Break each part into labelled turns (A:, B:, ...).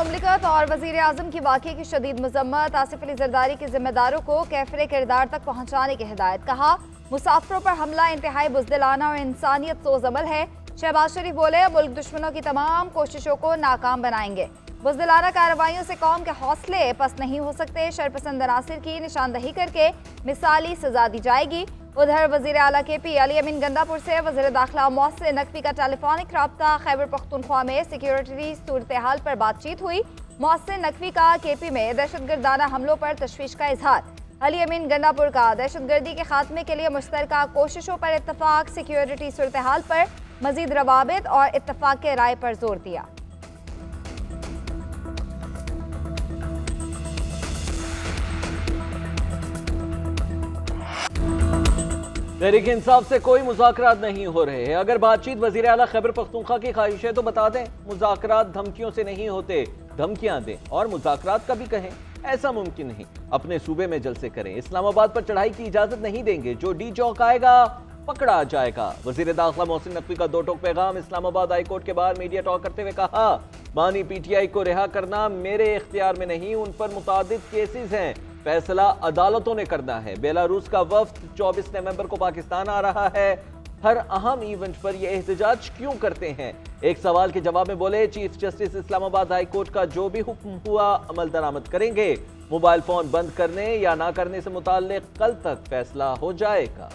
A: मुमलिकत और वजीर आजम की वाक़े की शदीद मजम्मत। आसिफ अली जरदारी के जिम्मेदारों को कैफरे किरदार तक पहुँचाने की हिदायत। कहा मुसाफिरों पर हमला इंतहाई बुज़दिलाना और इंसानियत सोज़ अमल है। शहबाज शरीफ बोले मुल्क दुश्मनों की तमाम कोशिशों को नाकाम बनाएंगे। बुज़दिलाना कार्रवाइयों से कौम के हौसले पस्त नहीं हो सकते। शरपसंद अनासिर की निशानदही करके मिसाली सजा दी जाएगी। उधर वज़ीर आला KP अली अमीन गंदापुर से वज़ीर दाखिला मोहसिन नकवी का टेलीफोनिक रब्ता। खैबर पख्तूनख्वा में सिक्योरिटी सूरत हाल पर बातचीत हुई। मोहसिन नकवी का KP में दहशतगर्दाना हमलों पर तशवीश का इजहार। अली अमीन गंडापुर का दहशतगर्दी के खात्मे के लिए मुश्तरका कोशिशों पर इत्तफाक। सिक्योरिटी सूरत हाल पर मजीद रवाबित और इत्तफाक के राय पर जोर दिया।
B: तहरीक इंसाफ से कोई मुज़ाकरात नहीं हो रहे हैं। अगर बातचीत वज़ीर आला खैबर पख्तूनख्वा की ख्वाहिश है तो बता दें। मुज़ाकरात धमकियों से नहीं होते, धमकियां दें और मुज़ाकरात कभी कहें, ऐसा मुमकिन नहीं। अपने सूबे में जलसे करें। इस्लामाबाद पर चढ़ाई की इजाजत नहीं देंगे। जो डी चौक आएगा पकड़ा जाएगा। वज़ीर दाखिला मोहसिन नकवी का दो टोक पैगाम। इस्लामाबाद हाई कोर्ट के बाहर मीडिया टॉक करते हुए कहा बानी PTI को रिहा करना मेरे इख्तियार में नहीं, उन पर मुतादिद केसेस हैं, फैसला अदालतों ने करना है। बेलारूस का वफ्द 24 नवंबर को पाकिस्तान आ रहा है। हर अहम इवेंट पर यह एहतजाज क्यों करते हैं? एक सवाल के जवाब में बोले chief justice Islamabad high court का जो भी हुक्म हुआ अमल दरामद करेंगे। मोबाइल फोन बंद करने या ना करने से मुताल्लिक कल तक फैसला हो जाएगा।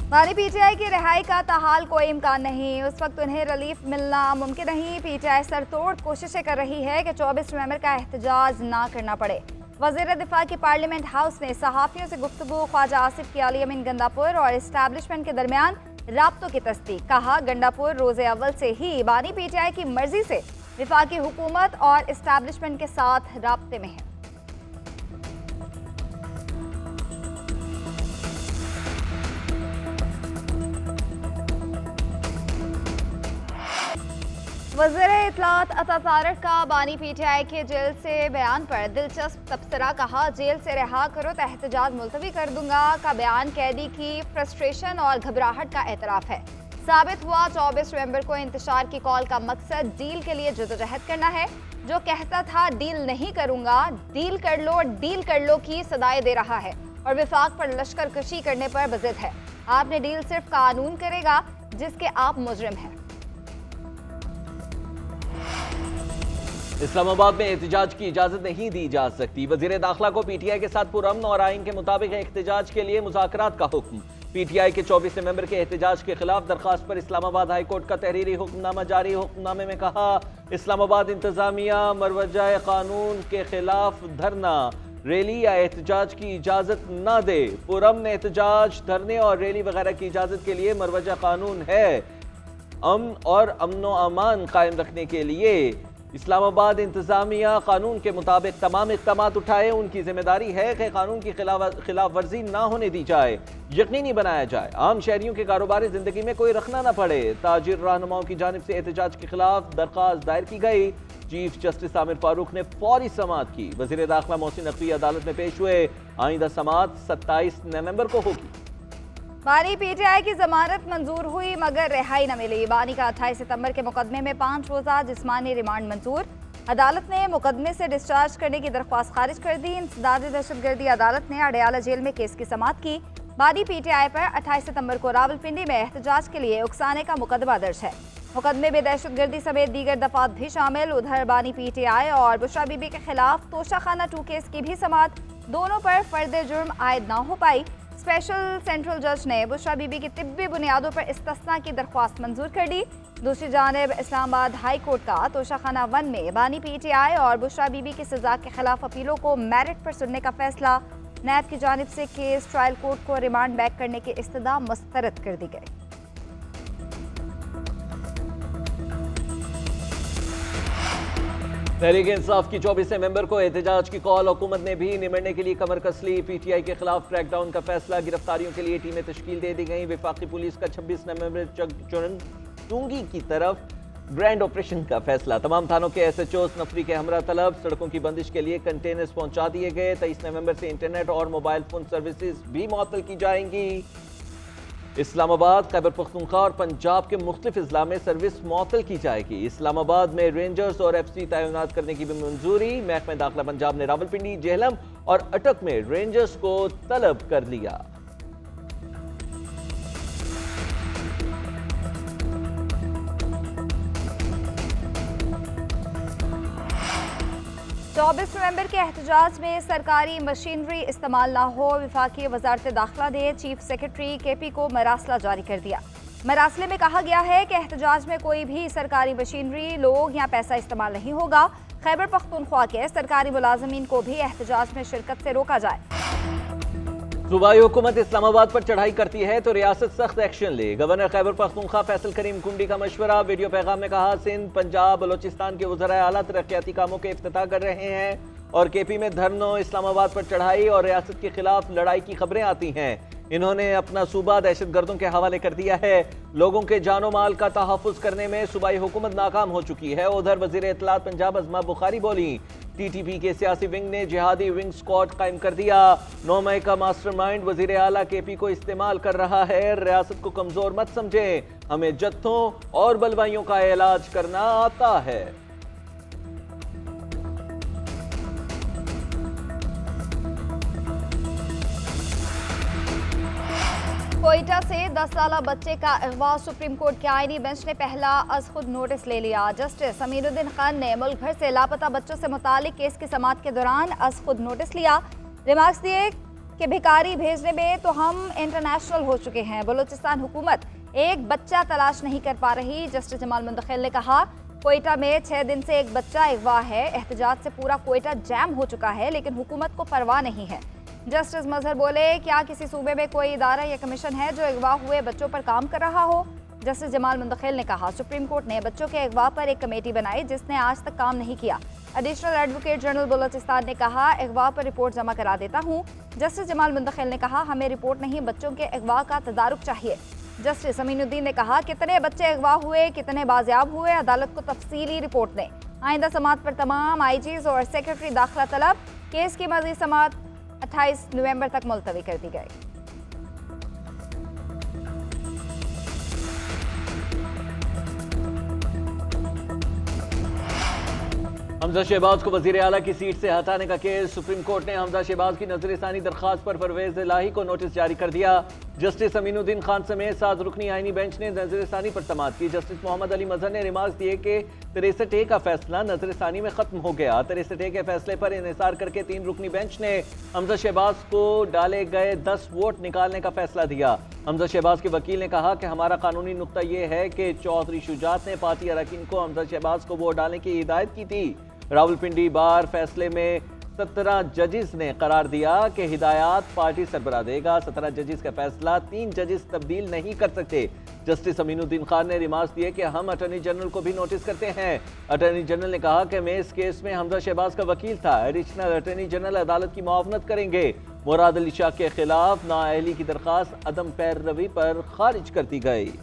A: बानी PTI की रिहाई का ताहाल कोई इम्कान नहीं। उस वक्त उन्हें रिलीफ मिलना मुमकिन नहीं। PTI सरतोड़ कोशिशें कर रही है कि 24 नवंबर का एहतजाज ना करना पड़े। वज़ीर दिफा की पार्लियामेंट हाउस में सहाफ़ियों से गुफ्तगू। ख्वाजा आसिफ की अली अमीन गंदापुर और इस्टेब्लिशमेंट के दरमियान राब्तों की तस्दीक। कहा गंडापुर रोज़े अव्वल से ही बानी PTI की मर्जी से विफाकी हुकूमत और इस्टेब्लिशमेंट के साथ राब्ते में है। वज़ीर इत्तलात अता तारक का बानी PTI के जेल से बयान पर दिलचस्प तबसरा। कहा जेल से रिहा करो तो एहतजाज मुलतवी कर दूंगा का बयान कैदी की फ्रस्ट्रेशन और घबराहट का एतराफ़ है। साबित हुआ 24 नवंबर को इंतशार की कॉल का मकसद डील के लिए जदोजहद करना है। जो कहता था डील नहीं करूंगा, डील कर लो की सदाएं दे रहा है और विफाक पर लश्कर कशी करने पर बज़िद है। आपने डील सिर्फ कानून करेगा जिसके आप मुजरिम हैं।
B: इस्लामाबाद में एहतजाज की इजाजत नहीं दी जा सकती। वज़ीर दाखिला को PTI के साथ पुरअमन और आइन के मुताबिक एहतजाज के लिए मुज़ाकरात का हुक्म। PTI के 24 नवंबर के एहतजाज के खिलाफ दरखास्त पर इस्लामाबाद हाई कोर्ट का तहरीरी हुक्मनामा जारी। हुक्मनामे में कहा इस्लामाबाद इंतजामिया मरवजा कानून के खिलाफ धरना, रैली या एहतजाज की इजाजत न दे। पुरअमन एहतजाज, धरने और रैली वगैरह की इजाजत के लिए मरवजा कानून है। अमन और अमनो अमान कायम रखने के लिए इस्लामाबाद इंतजामिया कानून के मुताबिक तमाम इक़दामात उठाए। उनकी जिम्मेदारी है कि कानून की खिलाफ वर्जी ना होने दी जाए, यकीनी बनाया जाए आम शहरियों के कारोबारी जिंदगी में कोई रखना ना पड़े। ताजिर रहनुमाओं की जानिब से एहतजाज के खिलाफ दरख्वास्त दायर की गई। चीफ जस्टिस आमिर फारूक ने फौरी समाअत की। वज़ीर दाखिला मोहसिन नकवी अदालत में पेश हुए। आइंदा समाअत 27 नवंबर को होगी।
A: बानी PTI की जमानत मंजूर हुई मगर रिहाई न मिली। बानी का 28 सितंबर के मुकदमे में 5 रोज़ा जिस्मानी रिमांड मंजूर। अदालत ने मुकदमे से डिस्चार्ज करने की दरख्वास्त खारिज कर दी। इंसदाद दहशतगर्दी अदालत ने अडयाला जेल में केस की समाअत की। बानी PTI पर 28 सितंबर को रावलपिंडी में एहतजाज के लिए उकसाने का मुकदमा दर्ज है। मुकदमे में दहशतगर्दी समेत दीगर दफात भी शामिल। उधर बानी PTI और बुशरा बीबी के खिलाफ तोशाखाना 2 केस की भी समाअत। दोनों पर फर्द जुर्म आयद ना हो पाई। स्पेशल सेंट्रल जज ने बुशरा बीबी की तिब्बी बुनियादों पर इस्तिस्ना की दरख्वास्त मंजूर कर दी। दूसरी जानिब इस्लामाबाद हाई कोर्ट का तोशाखाना 1 में बानी PTI और बुशरा बीबी की सजा के खिलाफ अपीलों को मेरिट पर सुनने का फैसला। नैब की जानिब से केस ट्रायल कोर्ट को रिमांड बैक करने की इस्तदा मुस्तरद कर दी गई।
B: तहरीक इंसाफ की 24 नवंबर को एहतजाज की कॉल। हुकूमत ने भी निमटने के लिए कमर कस ली। PTI के खिलाफ क्रैकडाउन का फैसला। गिरफ्तारियों के लिए टीमें तश्कील दे दी गई। विफाकी पुलिस का 26 नवंबर चुरंगी की तरफ ग्रैंड ऑपरेशन का फैसला। तमाम थानों के SHOs नफरी के हमरा तलब। सड़कों की बंदिश के लिए कंटेनर्स पहुंचा दिए गए। 23 नवंबर से इंटरनेट और मोबाइल फोन सर्विसेज भी मुअत्तल की जाएंगी। इस्लामाबाद, खैबर पख्तूनख्वा और पंजाब के मुख्तलिफ अजला में सर्विस मुअत्तल की जाएगी। इस्लामाबाद में रेंजर्स और FC तैनात करने की भी मंजूरी। महकमा दाखिला पंजाब ने रावलपिंडी, जेहलम और अटक में रेंजर्स को तलब कर लिया।
A: 24 नवंबर के एहतजाज में सरकारी मशीनरी इस्तेमाल ना हो, वफाकी वजारत दाखिला ने चीफ सेक्रेटरी KP को मरासला जारी कर दिया। मरासले में कहा गया है कि एहतजाज में कोई भी सरकारी मशीनरी, लोग या पैसा इस्तेमाल नहीं होगा। खैबर पख्तूनख्वा के सरकारी मुलाजमीन को भी एहतजाज में शिरकत से रोका जाए।
B: सूबाई हुकूमत इस्लामाबाद पर चढ़ाई करती है तो रियासत सख्त एक्शन ले। गवर्नर खैबर पख्तूनख्वा फैसल करीम कुंडी का मशवरा। वीडियो पैगाम में कहा, सिंध, पंजाब, बलोचिस्तान के वज़राए आला तरक्याती कामों के इफ्तिताह कर रहे हैं और KP में धरनों, इस्लामाबाद पर चढ़ाई और रियासत के खिलाफ लड़ाई की खबरें आती हैं। इन्होंने अपना सूबा दहशतगर्दों के हवाले कर दिया है। लोगों के जानो माल का तहफ़्फ़ुज़ करने में सूबाई हुकूमत नाकाम हो चुकी है। उधर वज़ीर इत्तलात पंजाब अज़मा बुखारी बोली, TTP के सियासी विंग ने जिहादी विंग स्क्वाड कायम कर दिया। 9 मई का मास्टरमाइंड वज़ीर आला KP को इस्तेमाल कर रहा है। रियासत को कमज़ोर मत समझें, हमें जत्थों और बलवाइयों का इलाज करना आता है।
A: कोयटा से 10 साला बच्चे का अगवा, सुप्रीम कोर्ट के आईनी बेंच ने पहला अज खुद नोटिस ले लिया। जस्टिस अमीनुद्दीन खान ने मुल्क भर से लापता बच्चों से मुतालिक केस की समाअत के दौरान अज खुद नोटिस लिया। रिमार्क्स दिए कि भिखारी भेजने में तो हम इंटरनेशनल हो चुके हैं, बलूचिस्तान हुकूमत एक बच्चा तलाश नहीं कर पा रही। जस्टिस जमाल मुंतखिल ने कहा, कोयटा में 6 दिन से एक बच्चा अगवा है। एहतजाज से पूरा कोयटा जैम हो चुका है, लेकिन हुकूमत को परवाह नहीं है। जस्टिस मजहर बोले, क्या किसी सूबे में कोई इदारा या कमीशन है जो अगवा हुए बच्चों पर काम कर रहा हो? जस्टिस जमाल मुंतखिल ने कहा, सुप्रीम कोर्ट ने बच्चों के अगवा पर एक कमेटी बनाई जिसने आज तक काम नहीं किया। एडिशनल एडवोकेट जनरल बलोचिस्तान ने कहा, अगवा पर रिपोर्ट जमा करा देता हूँ। जस्टिस जमाल मुंतखिल ने कहा, हमें रिपोर्ट नहीं, बच्चों के अगवा का तदारुक चाहिए। जस्टिस अमीनुद्दीन ने कहा, कितने बच्चे अगवा हुए, कितने बाजियाब हुए, अदालत को तफसीली रिपोर्ट दें। आइंदा समाअत पर तमाम IGs और सेक्रेटरी दाखिला तलब। केस की मज़ीद समाअत 28 नवंबर तक मुलतवी कर दी गई।
B: हमजा शहबाज को वजीर आला की सीट से हटाने का केस। सुप्रीम कोर्ट ने हमजा शहबाज की नजरसानी दरखास्त पर परवेज इलाही को नोटिस जारी कर दिया। जस्टिस अमीनुद्दीन खान समेत 7 रुकनी आईनी बेंच ने नजरसानी पर समाअत की। जस्टिस मोहम्मद अली मजहर ने रिमार्क्स दिए कि 63A का फैसला नजरसानी में खत्म हो गया। 63A के फैसले पर इन्हिसार करके 3 रुकनी बेंच ने हमजा शहबाज को डाले गए 10 वोट निकालने का फैसला दिया। हमजा शहबाज के वकील ने कहा कि हमारा कानूनी नुक्ता यह है कि चौधरी शुजात ने पार्टी अरकान को हमजा शहबाज को वोट डालने की हिदायत की थी। रावलपिंडी बार फैसले में 17 जजेस ने करार दिया कि हिदायत पार्टी सरबराह देगा। 17 जजेस का फैसला 3 जजेस तब्दील नहीं कर सकते। जस्टिस अमीनुद्दीन खान ने रिमार्क्स दिए कि हम अटॉर्नी जनरल को भी नोटिस करते हैं। अटॉर्नी जनरल ने कहा कि मैं इस केस में हमजा शहबाज का वकील था। एडिशनल अटॉर्नी जनरल अदालत की मुआवनत करेंगे। मुराद अली शाह के खिलाफ नाअहली की दरखास्त अदम पैरवी पर खारिज कर दी गई।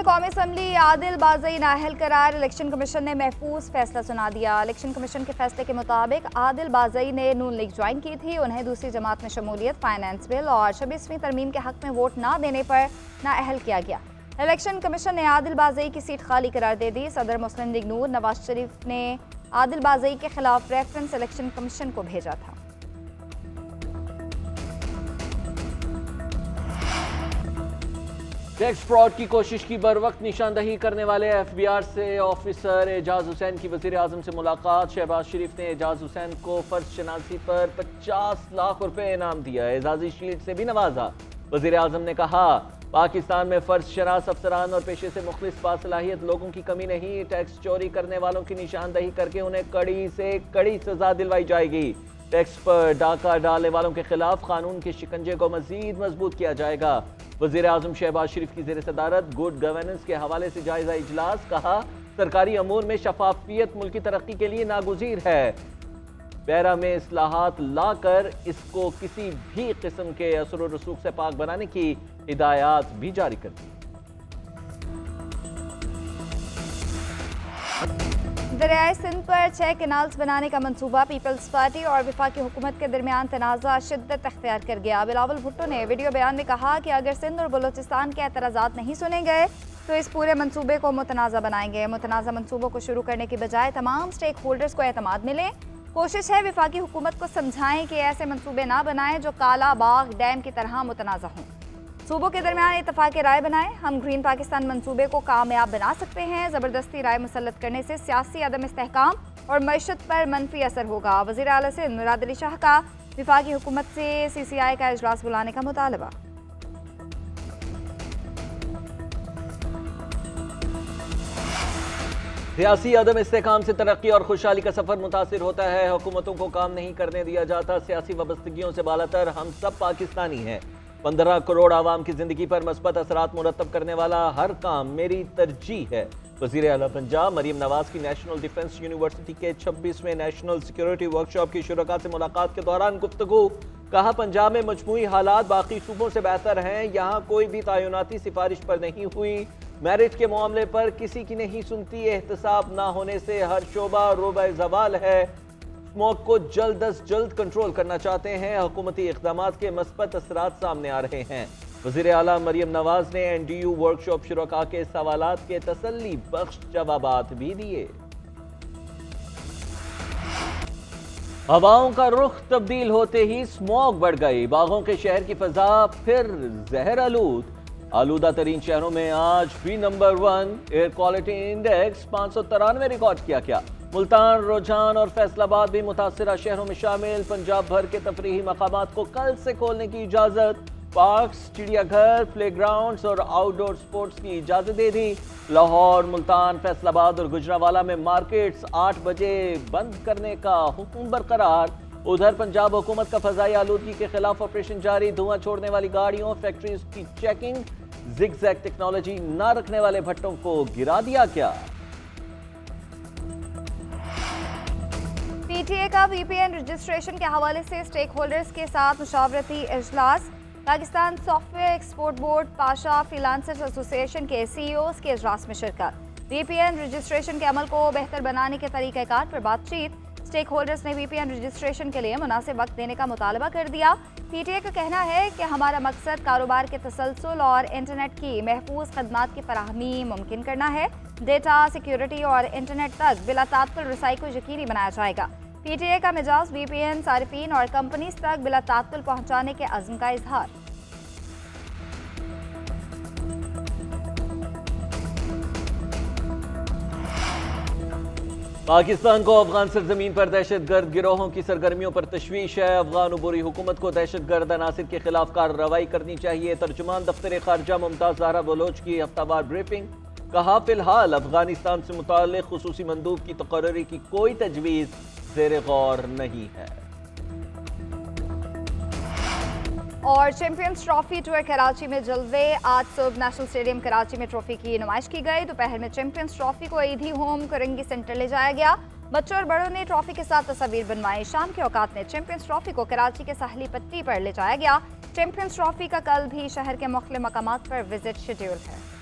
A: कौमी असम्बली आदिल बाज़ई नाअहल करार। इलेक्शन कमीशन ने महफूज फैसला सुना दिया। इलेक्शन कमीशन के फैसले के मुताबिक आदिल बाज़ई ने नून लीग ज्वाइन की थी। उन्हें दूसरी जमात में शमूलियत, फाइनेंस बिल और 26वीं तरमीम के हक में वोट ना देने पर नाअहल किया गया। इलेक्शन कमीशन ने आदिल बाज़ई की सीट खाली करार दे दी। सदर मुस्लिम लीग नूर नवाज शरीफ ने आदिल बाज़ई के खिलाफ रेफरेंस इलेक्शन कमीशन को भेजा था।
B: टैक्स फ्रॉड की कोशिश की बर वक्त निशानदही करने वाले FBR से ऑफिसर एजाज हुसैन की वज़ीर आज़म से मुलाकात। शहबाज शरीफ ने एजाज हुसैन को फर्ज शनासी पर 50 लाख रुपए इनाम दिया। एजाजी शील्ड से भी नवाजा। वज़ीर आज़म ने कहा, पाकिस्तान में फर्ज शनास अफसरान और पेशे से मुख्तलिफ बासलाहियत लोगों की कमी नहीं। टैक्स चोरी करने वालों की निशानदही करके उन्हें कड़ी से कड़ी सजा दिलवाई जाएगी। टैक्स पर डाका डालने वालों के खिलाफ कानून के शिकंजे को मजीद मजबूत किया जाएगा। वज़ीर आज़म शहबाज शरीफ की ज़ेर सदारत गुड गवर्नेंस के हवाले से जायजा इजलास। कहा, सरकारी अमूर में शफाफियत मुल्क की तरक्की के लिए नागुज़ीर है। पैरा में इस्लाहात लाकर इसको किसी भी किस्म के असर व रसूख से पाक बनाने की हिदायत भी जारी कर दी।
A: दरियाए सिंध पर 6 कैनाल्स बनाने का मंसूबा पीपल्स पार्टी और वफाकी हुकूमत के दरमियान तनाज़ा शिद्दत अख्तियार कर गया। बिलावल भुट्टो ने वीडियो बयान में कहा कि अगर सिंध और बलोचिस्तान के एतराज़ात नहीं सुने गए तो इस पूरे मंसूबे को मुतनाज़ा बनाएंगे। मुतनाज़ा मंसूबों को शुरू करने की बजाय तमाम स्टेक होल्डर्स को एतमाद मिले। कोशिश है वफाकी हुकूमत को समझाएं कि ऐसे मंसूबे ना बनाएं जो काला बाग डैम की तरह मुतनाज़ा हों। सूबों के दरमियान इत्तफाक़ राय बनाएं। हम ग्रीन पाकिस्तान मंसूबे को कामयाब बना सकते हैं। ज़बरदस्ती राय मुसल्लत करने से सियासी अदम इस्तेहकाम और मईशत पर मनफी असर होगा। वज़ीर आला सिंध मुराद अली शाह का वफाकी हुकूमत से CCI का इजलास बुलाने का मुतालबा।
B: सियासी अदम इस्तेहकाम से तरक्की और खुशहाली का सफर मुतासिर होता है। हुकूमतों को काम नहीं करने दिया जाता। सियासी वाबस्तगियों से बालातर हम सब पाकिस्तानी हैं। 15 करोड़ आवाम की जिंदगी पर मस्बत असरात मुरतब करने वाला हर काम मेरी तरजीह है। वज़ीर आला पंजाब मरीम नवाज की नेशनल डिफेंस यूनिवर्सिटी के 26वें नेशनल सिक्योरिटी वर्कशॉप की शुरका से मुलाकात के दौरान गुफ्तगू। कहा पंजाब में मजमूई हालात बाकी सूबों से बेहतर हैं। यहाँ कोई भी तायुनाती सिफारिश पर नहीं हुई। मेरिट के मामले पर किसी की नहीं सुनती। एहतसाब ना होने से हर शोबा रोबा जवाल है। स्मोक को जल्द अज जल्द कंट्रोल करना चाहते हैं। हुकूमती इक़दामात के मस्बत असरात सामने आ रहे हैं। वज़ीर आला मरीम नवाज ने NDU वर्कशॉप शुरका के सवालात के तसल्ली बख्श जवाबात भी दिए। हवाओं का रुख तब्दील होते ही स्मॉग बढ़ गई। बागों के शहर की फजा फिर जहर आलूद। आलूदा तरीन शहरों में आज भी number 1 air quality index 593 record किया गया। मुल्तान, रोजान और फैसलाबाद भी मुतासिरा शहरों में शामिल। पंजाब भर के तफरीही मकामात को कल से खोलने की इजाजत। पार्क्स, चिड़ियाघर, प्लेग्राउंड्स और आउटडोर स्पोर्ट्स की इजाजत दे दी। लाहौर, मुल्तान, फैसलाबाद और गुजरावाला में मार्केट्स 8 बजे बंद करने का हुक्म बरकरार। उधर पंजाब हुकूमत का फजाई आलूदगी के खिलाफ ऑपरेशन जारी। धुआं छोड़ने वाली गाड़ियों, फैक्ट्रीज की चेकिंग। जिगजैग टेक्नोलॉजी न रखने वाले भट्टों को गिरा दिया क्या?
A: PTA का VPN रजिस्ट्रेशन के हवाले से स्टेक होल्डर्स के साथ मुशावरती इजलास। Pakistan software export board, Pasha freelancers association के CEOs के इजलास में शिरकत। VPN रजिस्ट्रेशन के अमल को बेहतर बनाने के तरीक़ाकार पर बातचीत। स्टेक होल्डर्स ने VPN रजिस्ट्रेशन के लिए मुनासिब वक्त देने का मुतालबा कर दिया। PTA का कहना है कि हमारा मकसद कारोबार के तसलसल और इंटरनेट की महफूज खदमात की फराहमी मुमकिन करना है। डेटा सिक्योरिटी और इंटरनेट तक बिला तात्तुल रसाई को यकीनी बनाया जाएगा। PTA का मिजाज VPN सारिफीन और कंपनीज तक बिला तात्तुल पहुंचाने के अज़्म का इजहार।
B: पाकिस्तान को अफगान सरजमीन पर दहशतगर्द गिरोहों की सरगर्मियों पर तशवीश है। अफगान उबूरी हुकूमत को दहशतगर्द अनासिर के खिलाफ कार्रवाई करनी चाहिए। तर्जुमान दफ्तर खारजा मुमताज ज़हरा बलोच की हफ्तावार ब्रीफिंग। कहा फिलहाल अफगानिस्तान से मुताल्लिक़ खुसूसी मंदूब की तकर्री की कोई तजवीज़ ज़ेरे गौर नहीं है।
A: और चैंपियंस ट्रॉफी टूर कराची में जलवे। आज सुबह नेशनल स्टेडियम कराची में ट्रॉफी की नुमाइश की गई। दोपहर में चैंपियंस ट्रॉफी को ईदी होम करंगी सेंटर ले जाया गया। बच्चों और बड़ों ने ट्रॉफी के साथ तस्वीर बनवाई। शाम के औकात में चैंपियंस ट्रॉफी को कराची के साहली पट्टी पर ले जाया गया। चैंपियंस ट्रॉफी का कल भी शहर के मुख्तलिफ मकामात पर विजिट शेड्यूल है।